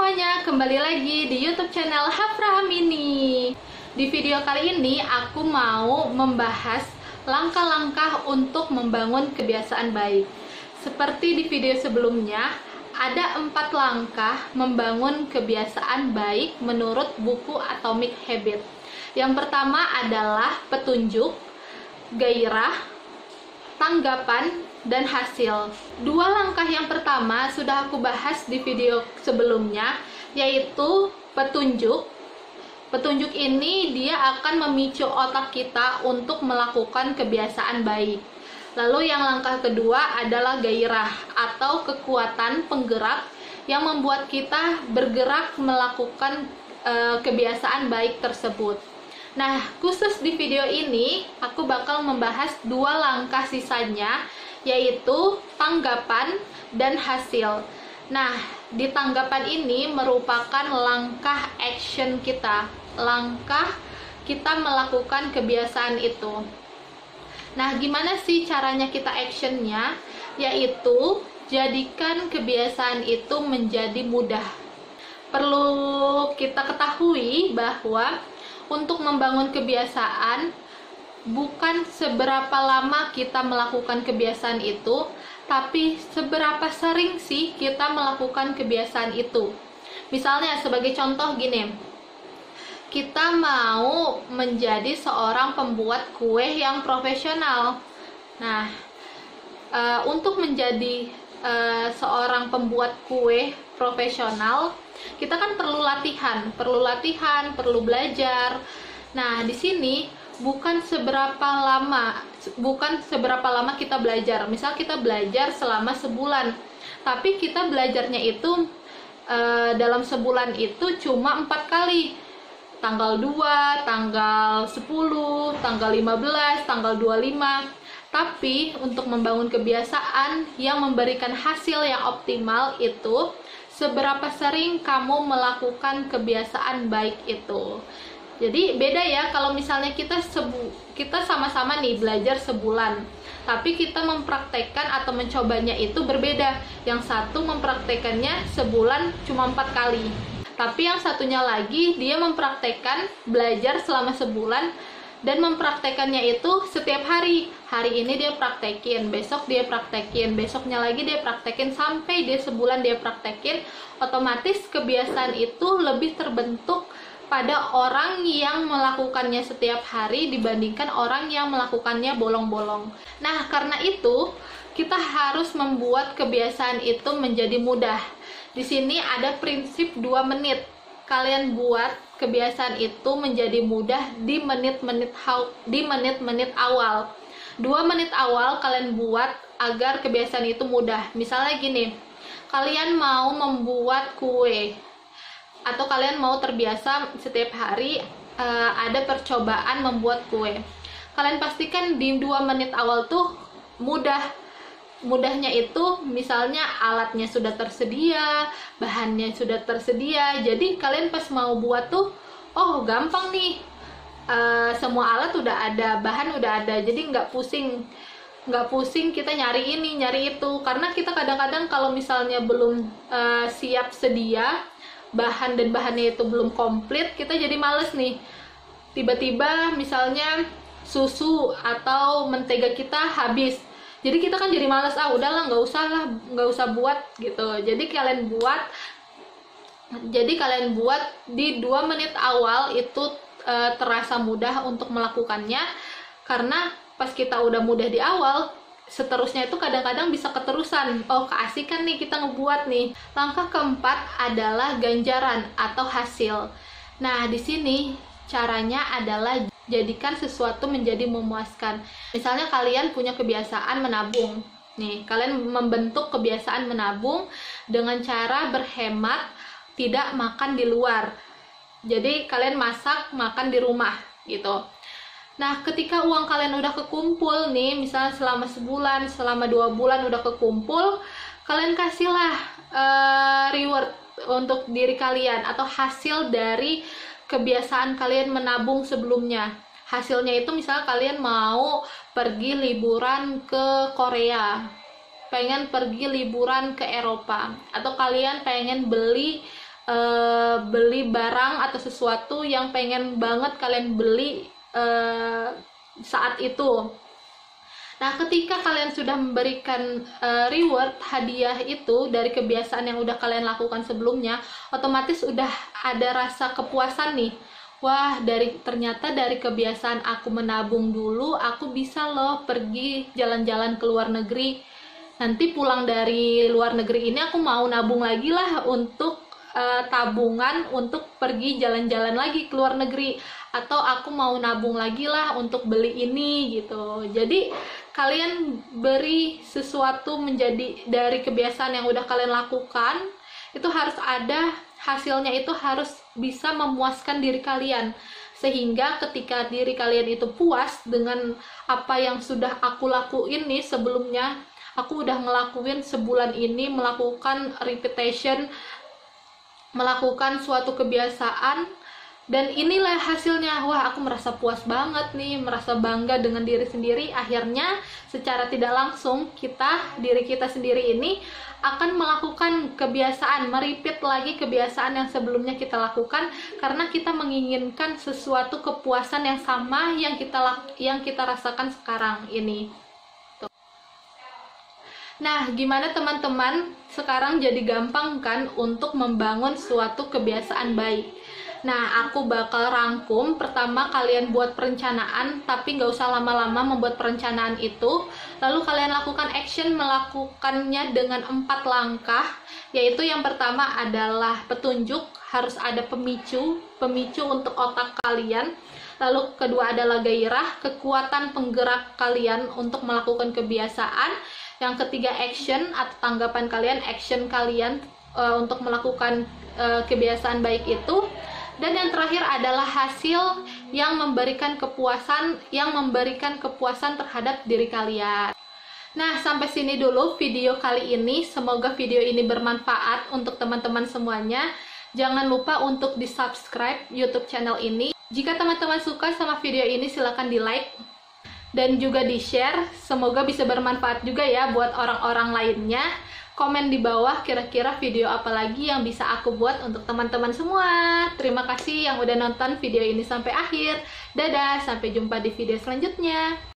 semuanya, kembali lagi di YouTube channel Hafrah Hamini. Di video kali ini aku mau membahas langkah-langkah untuk membangun kebiasaan baik. Seperti di video sebelumnya, ada 4 langkah membangun kebiasaan baik menurut buku Atomic Habits. Yang pertama adalah petunjuk, gairah, tanggapan, dan hasil. 2 langkah yang pertama sudah aku bahas di video sebelumnya, yaitu petunjuk. Petunjuk ini dia akan memicu otak kita untuk melakukan kebiasaan baik. Lalu yang langkah kedua adalah gairah atau kekuatan penggerak yang membuat kita bergerak melakukan kebiasaan baik tersebut. Nah, khusus di video ini aku bakal membahas 2 langkah sisanya, yaitu tanggapan dan hasil. Nah, di tanggapan ini merupakan langkah action kita, langkah kita melakukan kebiasaan itu. Nah, gimana sih caranya kita actionnya? Yaitu jadikan kebiasaan itu menjadi mudah. Perlu kita ketahui bahwa untuk membangun kebiasaan bukan seberapa lama kita melakukan kebiasaan itu, tapi seberapa sering sih kita melakukan kebiasaan itu. Misalnya sebagai contoh gini, kita mau menjadi seorang pembuat kue yang profesional. Nah, untuk menjadi seorang pembuat kue profesional, kita kan perlu latihan, perlu belajar. Nah, di sini bukan seberapa lama kita belajar. Misal kita belajar selama sebulan, tapi kita belajarnya itu dalam sebulan itu cuma 4 kali. Tanggal 2, tanggal 10, tanggal 15, tanggal 25. Tapi untuk membangun kebiasaan yang memberikan hasil yang optimal itu seberapa sering kamu melakukan kebiasaan baik itu. Jadi beda ya kalau misalnya kita sama-sama nih belajar sebulan, tapi kita mempraktekkan atau mencobanya itu berbeda. Yang satu mempraktekannya sebulan cuma 4 kali, tapi yang satunya lagi dia mempraktekkan belajar selama sebulan dan mempraktekannya itu setiap hari. Hari ini dia praktekin, besok dia praktekin, besoknya lagi dia praktekin, sampai dia sebulan dia praktekin. Otomatis kebiasaan itu lebih terbentuk pada orang yang melakukannya setiap hari dibandingkan orang yang melakukannya bolong-bolong. Nah, karena itu kita harus membuat kebiasaan itu menjadi mudah. Di sini ada prinsip 2 menit. Kalian buat kebiasaan itu menjadi mudah di menit-menit awal. 2 menit awal kalian buat agar kebiasaan itu mudah. Misalnya gini, kalian mau membuat kue, atau kalian mau terbiasa setiap hari ada percobaan membuat kue. Kalian pastikan di 2 menit awal tuh mudahnya itu misalnya alatnya sudah tersedia, bahannya sudah tersedia. Jadi kalian pas mau buat tuh, oh gampang nih, semua alat udah ada, bahan udah ada, jadi nggak pusing kita nyari ini nyari itu. Karena kita kadang-kadang kalau misalnya belum siap sedia bahan dan bahannya itu belum komplit, kita jadi males nih. Tiba-tiba misalnya susu atau mentega kita habis, jadi kita kan jadi males, udahlah nggak usah buat gitu. Jadi kalian buat di 2 menit awal itu terasa mudah untuk melakukannya. Karena pas kita udah mudah di awal, seterusnya itu kadang-kadang bisa keterusan. Oh, keasikan nih kita ngebuat nih. Langkah keempat adalah ganjaran atau hasil. Nah, di sini caranya adalah jadikan sesuatu menjadi memuaskan. Misalnya kalian punya kebiasaan menabung. Nih, kalian membentuk kebiasaan menabung dengan cara berhemat, tidak makan di luar. Jadi kalian masak, makan di rumah gitu. Nah, ketika uang kalian udah kekumpul nih, misalnya selama sebulan, selama 2 bulan udah kekumpul, kalian kasihlah reward untuk diri kalian atau hasil dari kebiasaan kalian menabung sebelumnya. Hasilnya itu misalnya kalian mau pergi liburan ke Korea, pengen pergi liburan ke Eropa, atau kalian pengen beli beli barang atau sesuatu yang pengen banget kalian beli saat itu. Nah, ketika kalian sudah memberikan reward, hadiah itu dari kebiasaan yang udah kalian lakukan sebelumnya, otomatis udah ada rasa kepuasan nih. Wah, ternyata dari kebiasaan aku menabung dulu, aku bisa loh pergi jalan-jalan ke luar negeri. Nanti pulang dari luar negeri ini aku mau nabung lagi lah untuk tabungan untuk pergi jalan-jalan lagi ke luar negeri, atau aku mau nabung lagi lah untuk beli ini gitu. Jadi kalian beri sesuatu menjadi dari kebiasaan yang udah kalian lakukan, itu harus ada hasilnya, itu harus bisa memuaskan diri kalian, sehingga ketika diri kalian itu puas dengan apa yang sudah aku lakuin nih sebelumnya, aku udah ngelakuin sebulan ini, melakukan repetition, melakukan suatu kebiasaan, dan inilah hasilnya. Wah, aku merasa puas banget nih, merasa bangga dengan diri sendiri. Akhirnya secara tidak langsung diri kita sendiri ini akan melakukan kebiasaan, merepeat lagi kebiasaan yang sebelumnya kita lakukan, karena kita menginginkan sesuatu kepuasan yang sama yang kita rasakan sekarang ini. Nah, gimana teman-teman? Sekarang jadi gampang kan untuk membangun suatu kebiasaan baik. Nah, aku bakal rangkum. Pertama, kalian buat perencanaan, tapi nggak usah lama-lama membuat perencanaan itu. Lalu kalian lakukan action, melakukannya dengan 4 langkah. Yaitu yang pertama adalah petunjuk, harus ada pemicu untuk otak kalian. Lalu kedua adalah gairah, kekuatan penggerak kalian untuk melakukan kebiasaan. Yang ketiga action atau tanggapan kalian, action kalian untuk melakukan kebiasaan baik itu. Dan yang terakhir adalah hasil yang memberikan kepuasan terhadap diri kalian. Nah, sampai sini dulu video kali ini. Semoga video ini bermanfaat untuk teman-teman semuanya. Jangan lupa untuk di-subscribe YouTube channel ini. Jika teman-teman suka sama video ini, silahkan di-like dan juga di-share. Semoga bisa bermanfaat juga ya buat orang-orang lainnya. Komen di bawah kira-kira video apa lagi yang bisa aku buat untuk teman-teman semua. Terima kasih yang udah nonton video ini sampai akhir. Dadah, sampai jumpa di video selanjutnya.